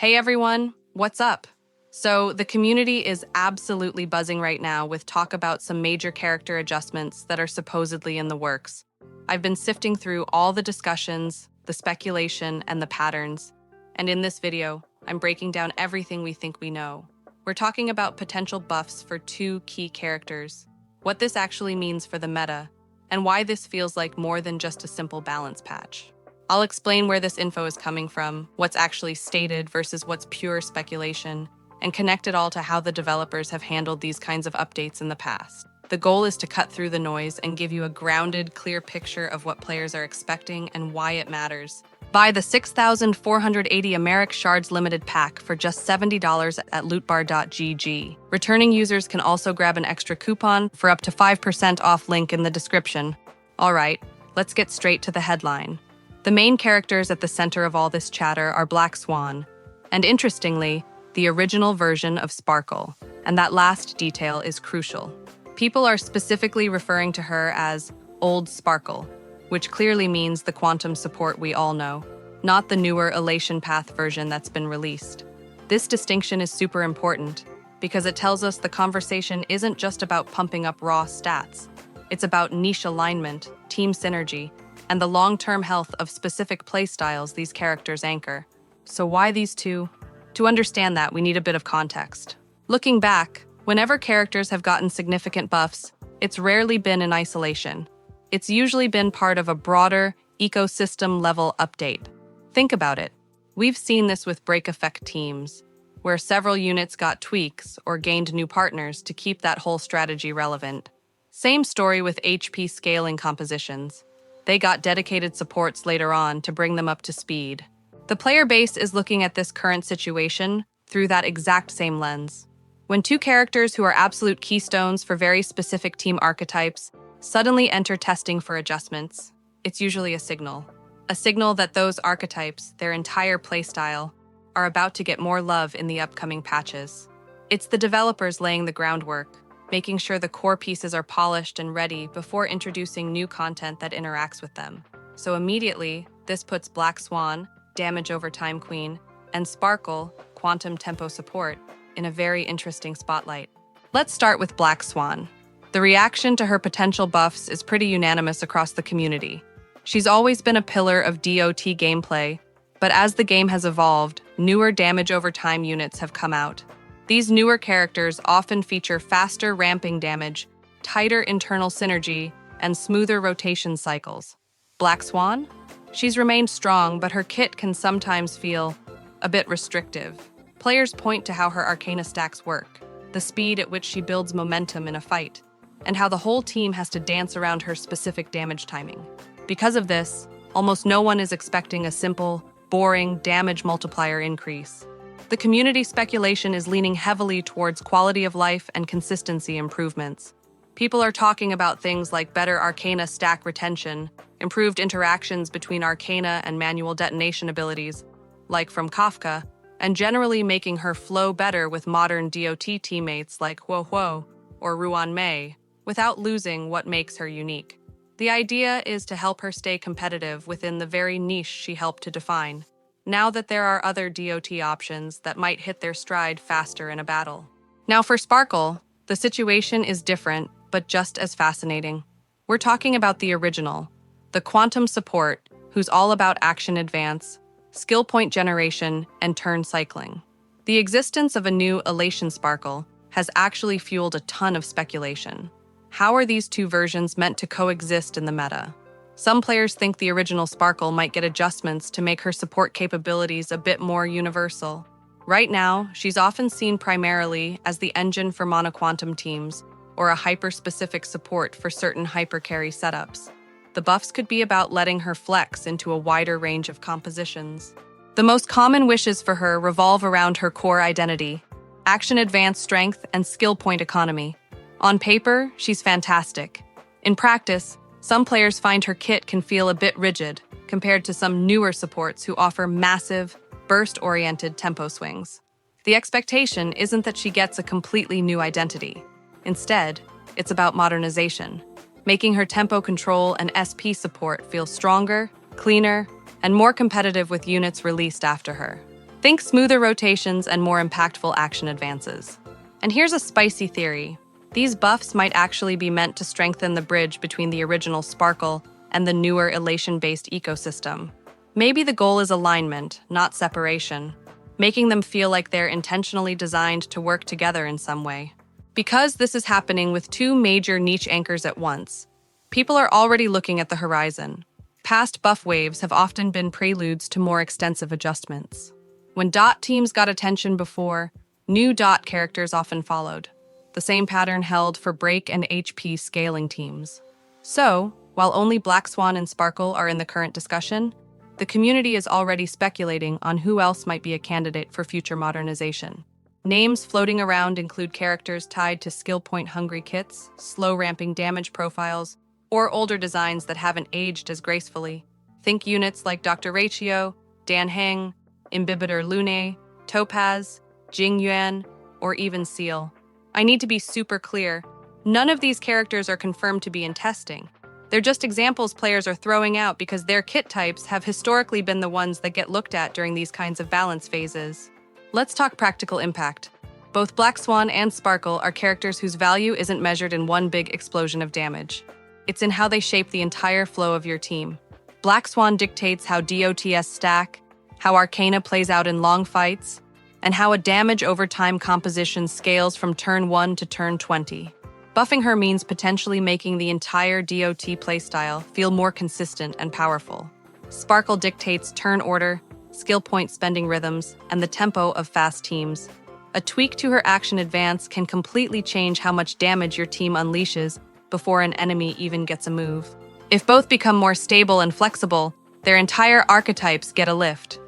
Hey everyone, what's up? So, the community is absolutely buzzing right now with talk about some major character adjustments that are supposedly in the works. I've been sifting through all the discussions, the speculation, and the patterns, and in this video, I'm breaking down everything we think we know. We're talking about potential buffs for two key characters, what this actually means for the meta, and why this feels like more than just a simple balance patch. I'll explain where this info is coming from, what's actually stated versus what's pure speculation, and connect it all to how the developers have handled these kinds of updates in the past. The goal is to cut through the noise and give you a grounded, clear picture of what players are expecting and why it matters. Buy the 6,480 Oneiric Shards limited pack for just $70 at lootbar.gg. Returning users can also grab an extra coupon for up to 5% off, link in the description. Alright, let's get straight to the headline. The main characters at the center of all this chatter are Black Swan, and interestingly, the original version of Sparkle, and that last detail is crucial. People are specifically referring to her as Old Sparkle, which clearly means the quantum support we all know, not the newer Elation Path version that's been released. This distinction is super important because it tells us the conversation isn't just about pumping up raw stats. It's about niche alignment, team synergy, and the long-term health of specific playstyles these characters anchor. So why these two? To understand that, we need a bit of context. Looking back, whenever characters have gotten significant buffs, it's rarely been in isolation. It's usually been part of a broader, ecosystem-level update. Think about it. We've seen this with break effect teams, where several units got tweaks or gained new partners to keep that whole strategy relevant. Same story with HP scaling compositions. They got dedicated supports later on to bring them up to speed. The player base is looking at this current situation through that exact same lens. When two characters who are absolute keystones for very specific team archetypes suddenly enter testing for adjustments, it's usually a signal that those archetypes, their entire playstyle, are about to get more love in the upcoming patches. It's the developers laying the groundwork, making sure the core pieces are polished and ready before introducing new content that interacts with them. So immediately, this puts Black Swan, Damage Over Time Queen, and Sparkle, Quantum Tempo Support, in a very interesting spotlight. Let's start with Black Swan. The reaction to her potential buffs is pretty unanimous across the community. She's always been a pillar of DOT gameplay, but as the game has evolved, newer Damage Over Time units have come out. These newer characters often feature faster ramping damage, tighter internal synergy, and smoother rotation cycles. Black Swan? She's remained strong, but her kit can sometimes feel a bit restrictive. Players point to how her Arcana stacks work, the speed at which she builds momentum in a fight, and how the whole team has to dance around her specific damage timing. Because of this, almost no one is expecting a simple, boring damage multiplier increase. The community speculation is leaning heavily towards quality of life and consistency improvements. People are talking about things like better Arcana stack retention, improved interactions between Arcana and manual detonation abilities, like from Kafka, and generally making her flow better with modern DOT teammates like HOYO or Ruan Mei, without losing what makes her unique. The idea is to help her stay competitive within the very niche she helped to define, now that there are other DOT options that might hit their stride faster in a battle. Now for Sparkle, the situation is different, but just as fascinating. We're talking about the original, the quantum support, who's all about action advance, skill point generation, and turn cycling. The existence of a new Elation Sparkle has actually fueled a ton of speculation. How are these two versions meant to coexist in the meta? Some players think the original Sparkle might get adjustments to make her support capabilities a bit more universal. Right now, she's often seen primarily as the engine for monoquantum teams or a hyper-specific support for certain hypercarry setups. The buffs could be about letting her flex into a wider range of compositions. The most common wishes for her revolve around her core identity, action advance strength, and skill point economy. On paper, she's fantastic. In practice, some players find her kit can feel a bit rigid compared to some newer supports who offer massive, burst-oriented tempo swings. The expectation isn't that she gets a completely new identity. Instead, it's about modernization, making her tempo control and SP support feel stronger, cleaner, and more competitive with units released after her. Think smoother rotations and more impactful action advances. And here's a spicy theory. These buffs might actually be meant to strengthen the bridge between the original Sparkle and the newer Elation-based ecosystem. Maybe the goal is alignment, not separation, making them feel like they're intentionally designed to work together in some way. Because this is happening with two major niche anchors at once, people are already looking at the horizon. Past buff waves have often been preludes to more extensive adjustments. When dot teams got attention before, new dot characters often followed. The same pattern held for break and HP scaling teams. So, while only Black Swan and Sparkle are in the current discussion, the community is already speculating on who else might be a candidate for future modernization. Names floating around include characters tied to skill point-hungry kits, slow-ramping damage profiles, or older designs that haven't aged as gracefully. Think units like Dr. Ratio, Dan Heng, Imbibitor Lune, Topaz, Jing Yuan, or even Seal. I need to be super clear. None of these characters are confirmed to be in testing. They're just examples players are throwing out because their kit types have historically been the ones that get looked at during these kinds of balance phases. Let's talk practical impact. Both Black Swan and Sparkle are characters whose value isn't measured in one big explosion of damage. It's in how they shape the entire flow of your team. Black Swan dictates how DOTS stack, how Arcana plays out in long fights, and how a damage over time composition scales from turn 1 to turn 20. Buffing her means potentially making the entire DOT playstyle feel more consistent and powerful. Sparkle dictates turn order, skill point spending rhythms, and the tempo of fast teams. A tweak to her action advance can completely change how much damage your team unleashes before an enemy even gets a move. If both become more stable and flexible, their entire archetypes get a lift.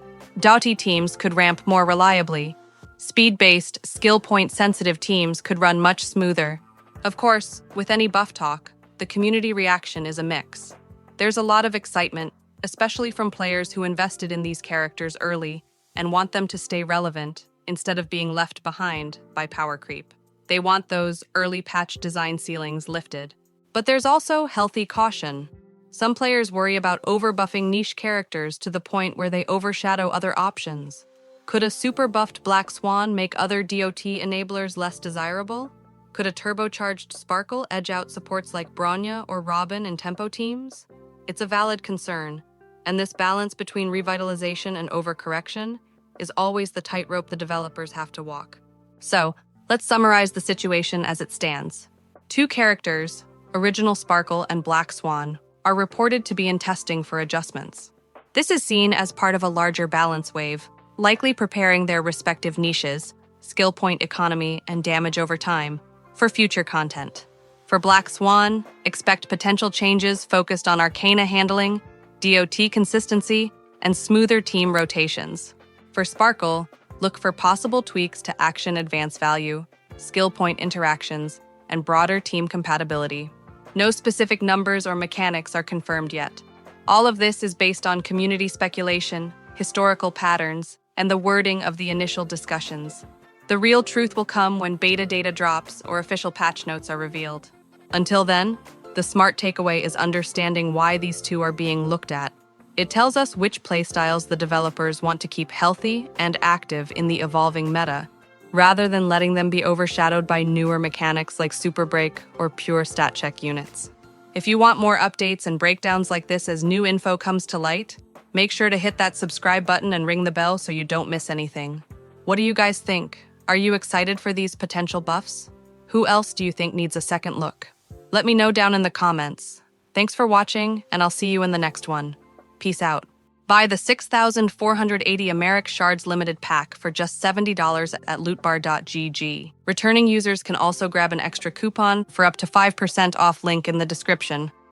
Doughty teams could ramp more reliably. Speed-based, skill point-sensitive teams could run much smoother. Of course, with any buff talk, the community reaction is a mix. There's a lot of excitement, especially from players who invested in these characters early and want them to stay relevant instead of being left behind by power creep. They want those early patch design ceilings lifted. But there's also healthy caution. Some players worry about overbuffing niche characters to the point where they overshadow other options. Could a super buffed Black Swan make other DOT enablers less desirable? Could a turbocharged Sparkle edge out supports like Bronya or Robin in tempo teams? It's a valid concern, and this balance between revitalization and overcorrection is always the tightrope the developers have to walk. So, let's summarize the situation as it stands. Two characters, Original Sparkle and Black Swan, are reported to be in testing for adjustments. This is seen as part of a larger balance wave, likely preparing their respective niches, skill point economy and damage over time, for future content. For Black Swan, expect potential changes focused on Arcana handling, DOT consistency, and smoother team rotations. For Sparkle, look for possible tweaks to action advance value, skill point interactions, and broader team compatibility. No specific numbers or mechanics are confirmed yet. All of this is based on community speculation, historical patterns, and the wording of the initial discussions. The real truth will come when beta data drops or official patch notes are revealed. Until then, the smart takeaway is understanding why these two are being looked at. It tells us which playstyles the developers want to keep healthy and active in the evolving meta, rather than letting them be overshadowed by newer mechanics like Super Break or pure stat check units. If you want more updates and breakdowns like this as new info comes to light, make sure to hit that subscribe button and ring the bell so you don't miss anything. What do you guys think? Are you excited for these potential buffs? Who else do you think needs a second look? Let me know down in the comments. Thanks for watching, and I'll see you in the next one. Peace out. Buy the 6,480 Oneiric Shards limited pack for just $70 at lootbar.gg. Returning users can also grab an extra coupon for up to 5% off, link in the description.